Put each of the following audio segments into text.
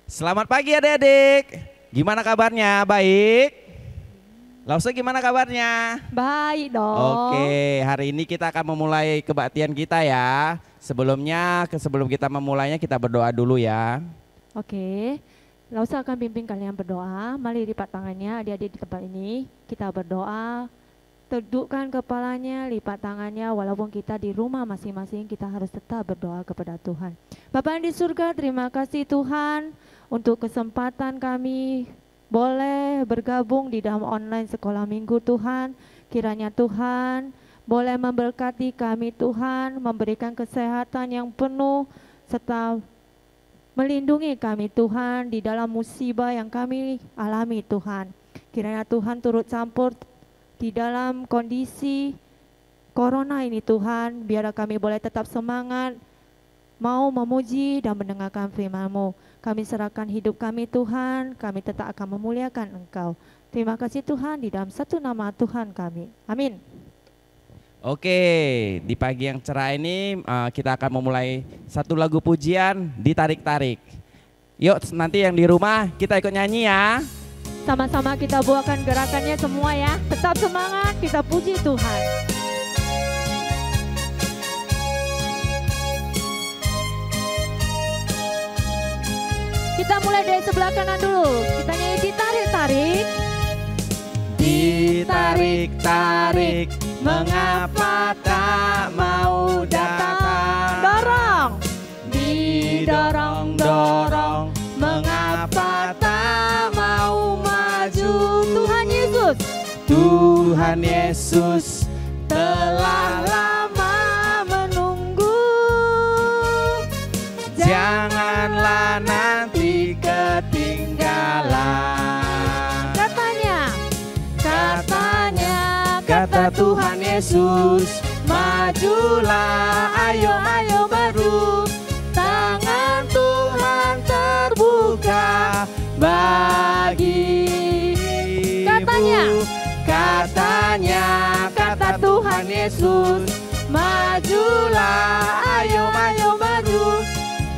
Selamat pagi adik-adik. Gimana kabarnya? Baik? Lause gimana kabarnya? Baik dong. Oke, hari ini kita akan memulai kebaktian kita ya. Sebelum kita memulainya kita berdoa dulu ya. Oke, Lausa akan pimpin kalian berdoa. Mari lipat tangannya adik-adik di tempat ini. Kita berdoa. Tundukkan kepalanya, lipat tangannya, walaupun kita di rumah masing-masing, kita harus tetap berdoa kepada Tuhan. Bapa yang di surga, terima kasih Tuhan untuk kesempatan kami boleh bergabung di dalam online sekolah minggu Tuhan. Kiranya Tuhan boleh memberkati kami Tuhan, memberikan kesehatan yang penuh, serta melindungi kami Tuhan di dalam musibah yang kami alami Tuhan. Kiranya Tuhan turut campur di dalam kondisi corona ini Tuhan, biar kami boleh tetap semangat, mau memuji dan mendengarkan firman-Mu. Kami serahkan hidup kami Tuhan, kami tetap akan memuliakan Engkau. Terima kasih Tuhan, di dalam satu nama Tuhan kami. Amin. Oke, di pagi yang cerah ini kita akan memulai satu lagu pujian, Ditarik-tarik. Yuk nanti yang di rumah kita ikut nyanyi ya. Sama-sama kita buatkan gerakannya semua ya. Tetap semangat, kita puji Tuhan. Kita mulai dari sebelah kanan dulu. Kita nyanyi ditarik-tarik. Ditarik-tarik, mengapa tak mau datang? Dorong. Didorong-dorong, mengapa tak mau maju? Tuhan Yesus. Tuhan Yesus telah lama menunggu. Janganlah nanti ketinggalan. Kata Tuhan Yesus, majulah, ayo berus. Tangan Tuhan terbuka bagimu. Katanya, kata Tuhan Yesus, majulah, ayo berus.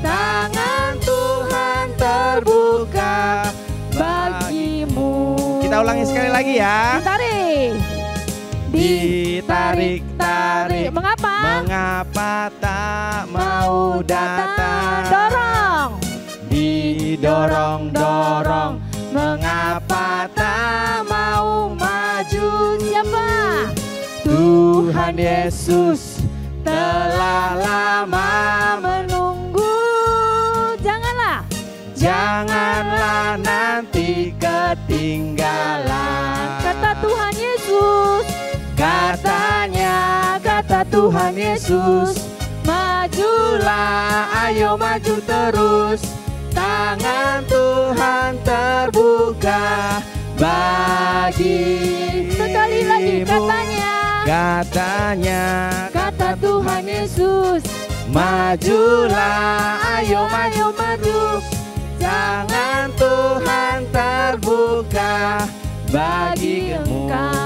Tangan Tuhan terbuka bagimu. Kita ulangi sekali lagi ya. Ditarik-tarik, mengapa tak mau datang? Didorong-dorong, mengapa tak mau maju? Siapa? Tuhan Yesus telah lama menunggu. Janganlah nanti ketinggalan. Kata Tuhan Yesus. Kata Tuhan Yesus, majulah, ayo maju terus. Tangan Tuhan terbuka bagimu. Sekali lagi Katanya, kata Tuhan Yesus, majulah, ayo terus. Tangan Tuhan terbuka bagi engkau.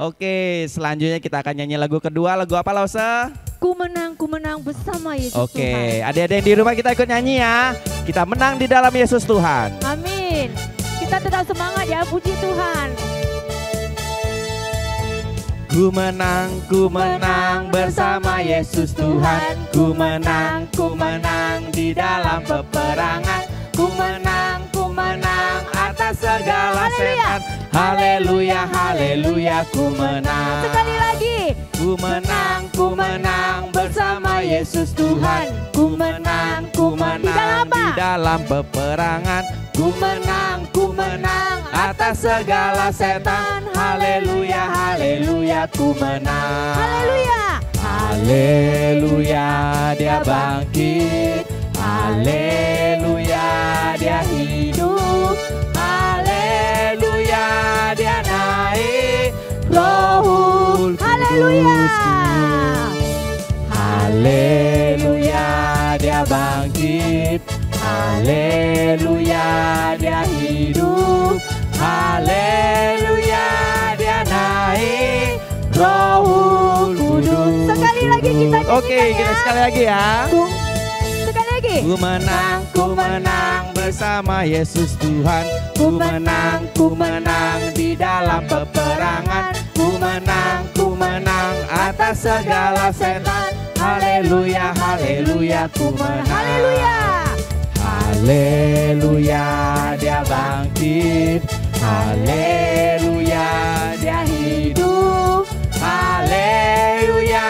Oke, selanjutnya kita akan nyanyi lagu kedua. Lagu apa Lause? Ku menang bersama Yesus Tuhan. Oke, adik-adik yang di rumah kita ikut nyanyi ya. Kita menang di dalam Yesus Tuhan. Amin. Kita tetap semangat ya, puji Tuhan. Ku menang bersama Yesus Tuhan. Ku menang di dalam peperangan. Ku menang atas segala setan. Haleluya, haleluya, ku menang. Sekali lagi. Ku menang bersama Yesus Tuhan. Ku menang di dalam peperangan. Ku menang atas segala setan. Haleluya, haleluya, ku menang. Haleluya, dia bangkit. Haleluya, dia hidup. Haleluya, dia naik. Rohul Kudusku. Haleluya, dia bangkit. Haleluya, dia hidup. Haleluya, dia naik. Rohul Kudus. Sekali lagi kita nyanyikan Oke, kita sekali lagi ya. lagi. Ku menang bersama Yesus Tuhan. Ku menang di dalam peperangan. Ku menang atas segala setan. Haleluya, haleluya, ku menang. Haleluya. Haleluya, dia bangkit. Haleluya, dia hidup. Haleluya,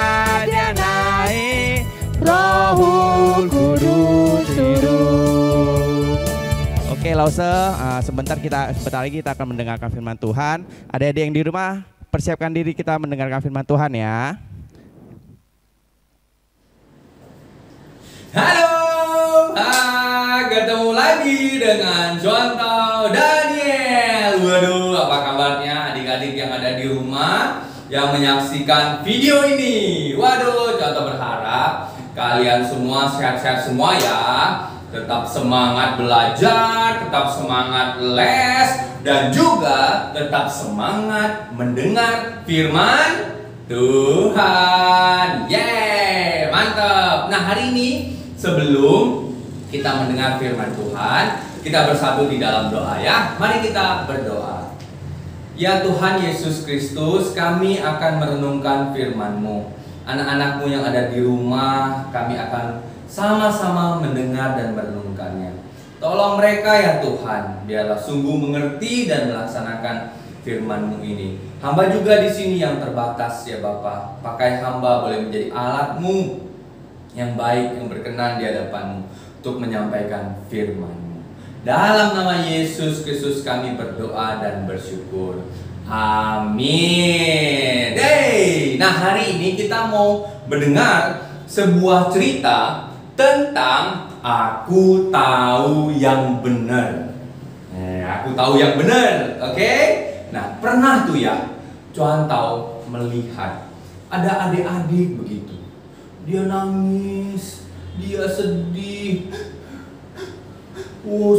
dia naik. Rohul Kudus hidup. Oke, Lause, sebentar lagi kita akan mendengarkan firman Tuhan. Adik-adik yang di rumah, persiapkan diri kita mendengarkan firman Tuhan ya. Halo, ketemu lagi dengan Contoh Daniel. Waduh, apa kabarnya adik-adik yang ada di rumah yang menyaksikan video ini? Waduh, Contoh berharap kalian semua sehat-sehat semua ya. Tetap semangat belajar, tetap semangat les, dan juga tetap semangat mendengar firman Tuhan. Yeay, mantap. Nah, hari ini sebelum kita mendengar firman Tuhan, kita bersatu di dalam doa ya. Mari kita berdoa. Ya Tuhan Yesus Kristus, kami akan merenungkan firman-Mu. Anak-anak-Mu yang ada di rumah, kami akan sama-sama mendengar dan merenungkannya. Tolong mereka ya Tuhan, biarlah sungguh mengerti dan melaksanakan firman-Mu ini. Hamba juga di sini yang terbatas ya Bapa. Pakai hamba boleh menjadi alat-Mu yang baik, yang berkenan di hadapan-Mu untuk menyampaikan firman-Mu. Dalam nama Yesus Kristus kami berdoa dan bersyukur. Amin. Hey, nah hari ini kita mau mendengar sebuah cerita tentang aku tahu yang benar. Aku tahu yang benar, oke? Nah, pernah tuh ya, Contoh melihat ada adik-adik begitu. Dia nangis, dia sedih.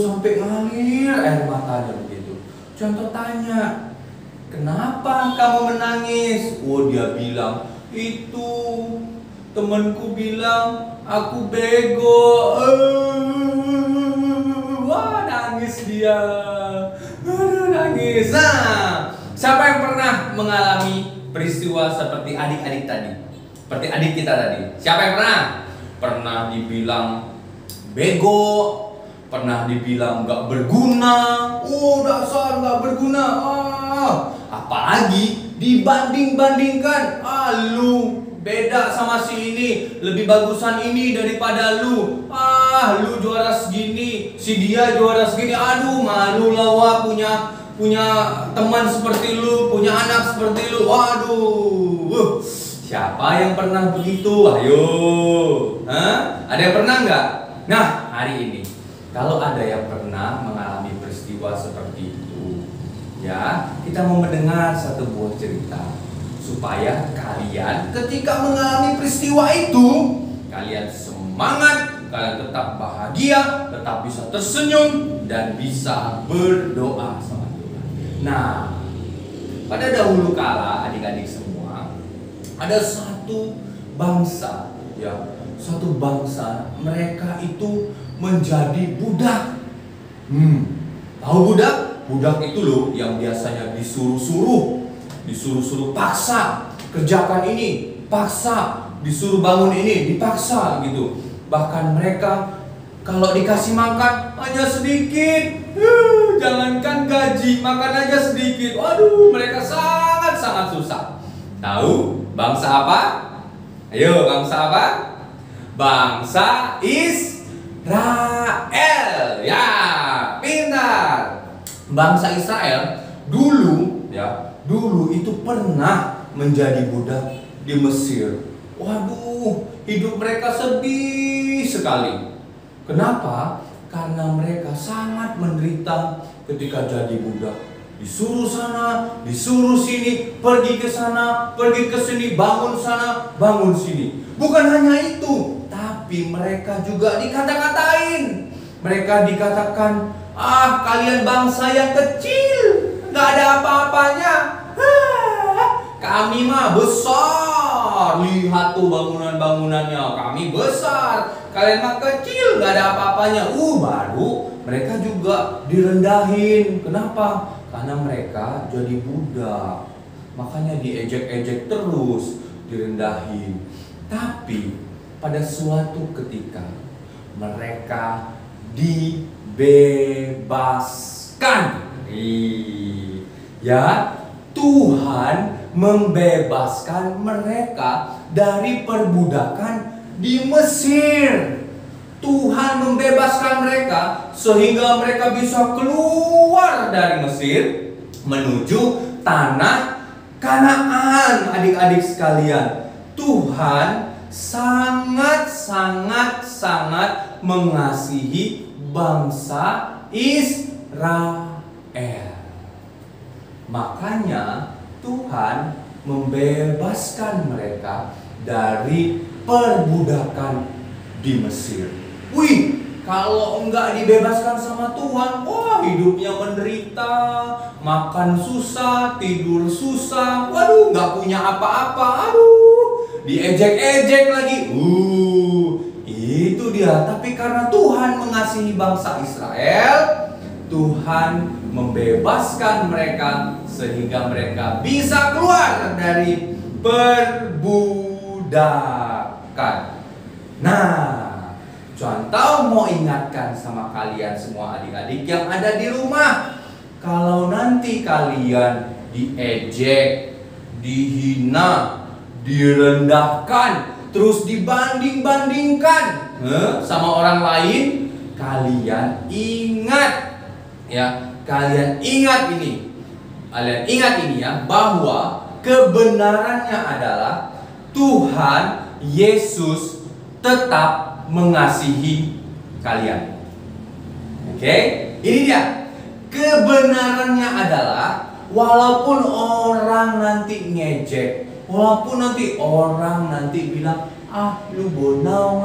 Sampai ngalir air matanya begitu. Contoh tanya, kenapa kamu menangis? Dia bilang, itu temanku bilang aku bego. Wah, nangis dia. Nangis. Nah, siapa yang pernah mengalami peristiwa seperti adik-adik tadi? Seperti adik kita tadi. Siapa yang pernah? Pernah dibilang bego, pernah dibilang gak berguna. Dasar gak berguna. Apalagi dibanding-bandingkan. Lu beda sama si ini, lebih bagusan ini daripada lu. Lu juara segini, si dia juara segini. Aduh, malu lah punya teman seperti lu, punya anak seperti lu. Waduh. Siapa yang pernah begitu? Ayo. Ada yang pernah nggak? Nah, hari ini kalau ada yang pernah mengalami peristiwa seperti itu, ya, kita mau mendengar satu buah cerita supaya kalian ketika mengalami peristiwa itu, kalian semangat, kalian tetap bahagia, tetap bisa tersenyum dan bisa berdoa sama Tuhan. Nah, pada dahulu kala adik-adik semua, ada satu bangsa, ya, satu bangsa mereka itu menjadi budak. Tahu budak? Budak itu loh yang biasanya disuruh-suruh paksa kerjakan ini, paksa disuruh bangun ini, dipaksa gitu. Bahkan mereka kalau dikasih makan hanya sedikit, jangankan gaji, makan aja sedikit. Waduh, mereka sangat-sangat susah. Tahu bangsa apa? Ayo, bangsa apa? Bangsa Israel. Ya, pintar. Bangsa Israel dulu itu pernah menjadi budak di Mesir. Waduh, hidup mereka sedih sekali. Kenapa? Karena mereka sangat menderita ketika jadi budak. Disuruh sana, disuruh sini, pergi ke sana, pergi ke sini, bangun sana, bangun sini. Bukan hanya itu, tapi mereka juga dikata-katain. Mereka dikatakan, kalian bangsa yang kecil, gak ada apa-apanya. Kami mah besar. besar. Lihat tuh bangunan-bangunannya, kami besar. Kalian mah kecil, gak ada apa-apanya. Baru mereka juga direndahin. Kenapa? Karena mereka jadi budak. Makanya diejek-ejek terus, direndahin. Tapi pada suatu ketika mereka dibebaskan. Ya, Tuhan membebaskan mereka dari perbudakan di Mesir. Tuhan membebaskan mereka sehingga mereka bisa keluar dari Mesir menuju tanah Kanaan. Adik-adik sekalian, Tuhan sangat mengasihi bangsa Israel. Makanya Tuhan membebaskan mereka dari perbudakan di Mesir. Kalau enggak dibebaskan sama Tuhan, hidupnya menderita, makan susah, tidur susah, enggak punya apa-apa, diejek-ejek lagi. Itu dia. Tapi karena Tuhan mengasihi bangsa Israel, Tuhan membebaskan mereka sehingga mereka bisa keluar dari perbudakan. Contoh mau ingatkan sama kalian semua adik-adik yang ada di rumah. Kalau nanti kalian diejek, dihina, direndahkan, terus dibanding-bandingkan sama orang lain, kalian ingat ya, kalian ingat ini ya, bahwa kebenarannya adalah Tuhan Yesus tetap mengasihi kalian. Oke? Ini dia. Kebenarannya adalah walaupun orang nanti ngejek, walaupun nanti orang bilang, lu bonau,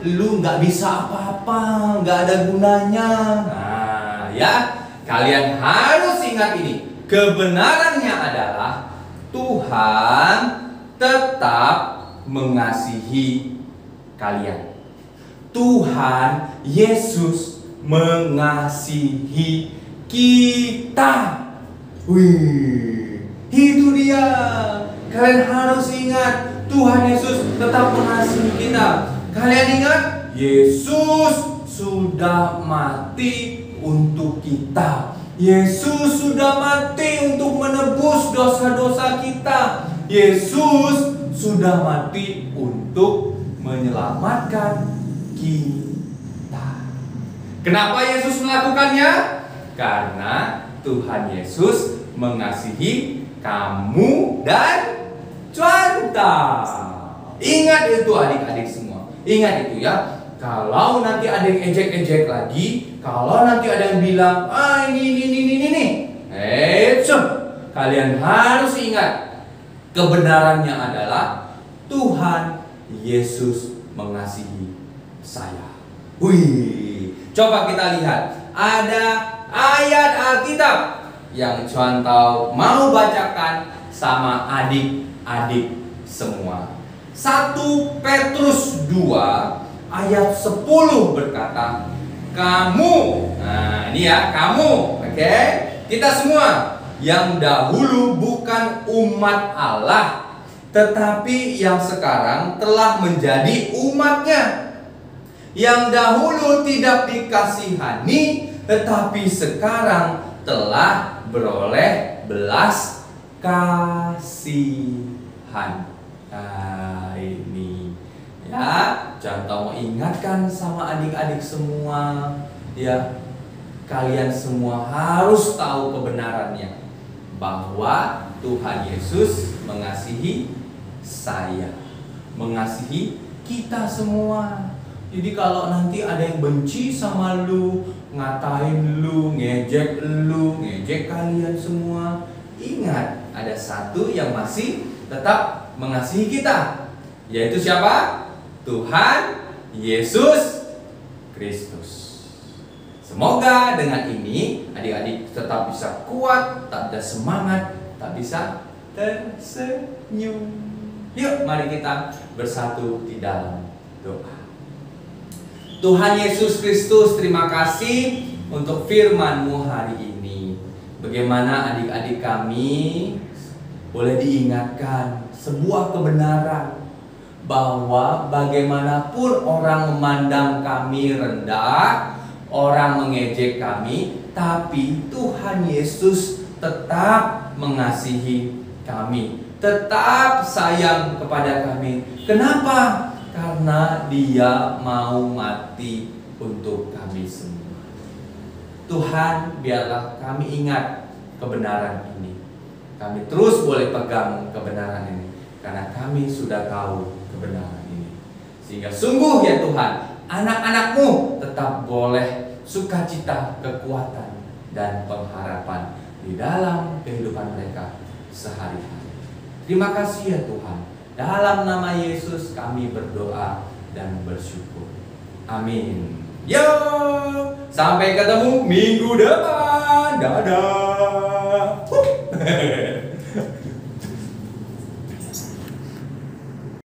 lu nggak bisa apa-apa, nggak ada gunanya. Ya, kalian harus ingat ini. Kebenarannya adalah Tuhan tetap mengasihi kalian. Tuhan Yesus mengasihi kita. Itu dia. Kalian harus ingat, Tuhan Yesus tetap mengasihi kita. Kalian ingat, Yesus sudah mati untuk kita. Yesus sudah mati untuk menebus dosa-dosa kita. Yesus sudah mati untuk menyelamatkan kita. Kenapa Yesus melakukannya? Karena Tuhan Yesus mengasihi kamu dan contoh. Ingat itu adik-adik semua. Ingat itu ya. Kalau nanti ada yang ejek-ejek lagi, kalau nanti ada yang bilang, ini, kalian harus ingat, kebenarannya adalah Tuhan Yesus mengasihi saya. Coba kita lihat, ada ayat Alkitab yang contoh mau bacakan sama adik-adik semua. 1 Petrus 2 ayat 10 berkata, kamu, ini ya, kamu, oke? Kita semua yang dahulu bukan umat Allah, tetapi yang sekarang telah menjadi umatnya. Yang dahulu tidak dikasihani, tetapi sekarang telah beroleh belas kasihan. Ini ya, contoh mau ingatkan sama adik-adik semua ya, kalian semua harus tahu kebenarannya bahwa Tuhan Yesus mengasihi saya, mengasihi kita semua. Jadi kalau nanti ada yang benci sama lu, ngatain lu, ngejek kalian semua, ingat ada satu yang masih tetap mengasihi kita, yaitu siapa? Tuhan Yesus Kristus. Semoga dengan ini adik-adik tetap bisa kuat, tak ada semangat, tak bisa tersenyum. Yuk mari kita bersatu di dalam doa. Tuhan Yesus Kristus, terima kasih untuk firman-Mu hari ini. Bagaimana adik-adik kami boleh diingatkan sebuah kebenaran bahwa bagaimanapun orang memandang kami rendah, orang mengejek kami, tapi Tuhan Yesus tetap mengasihi kami, tetap sayang kepada kami. Kenapa? Karena Dia mau mati untuk kami semua. Tuhan, biarlah kami ingat kebenaran ini. Kami terus boleh pegang kebenaran ini, karena kami sudah tahu kebenaran ini. Sehingga sungguh ya Tuhan, anak-anak-Mu tetap boleh sukacita, kekuatan, dan pengharapan di dalam kehidupan mereka sehari-hari. Terima kasih ya Tuhan. Dalam nama Yesus kami berdoa dan bersyukur. Amin. Yo, sampai ketemu minggu depan. Dadah.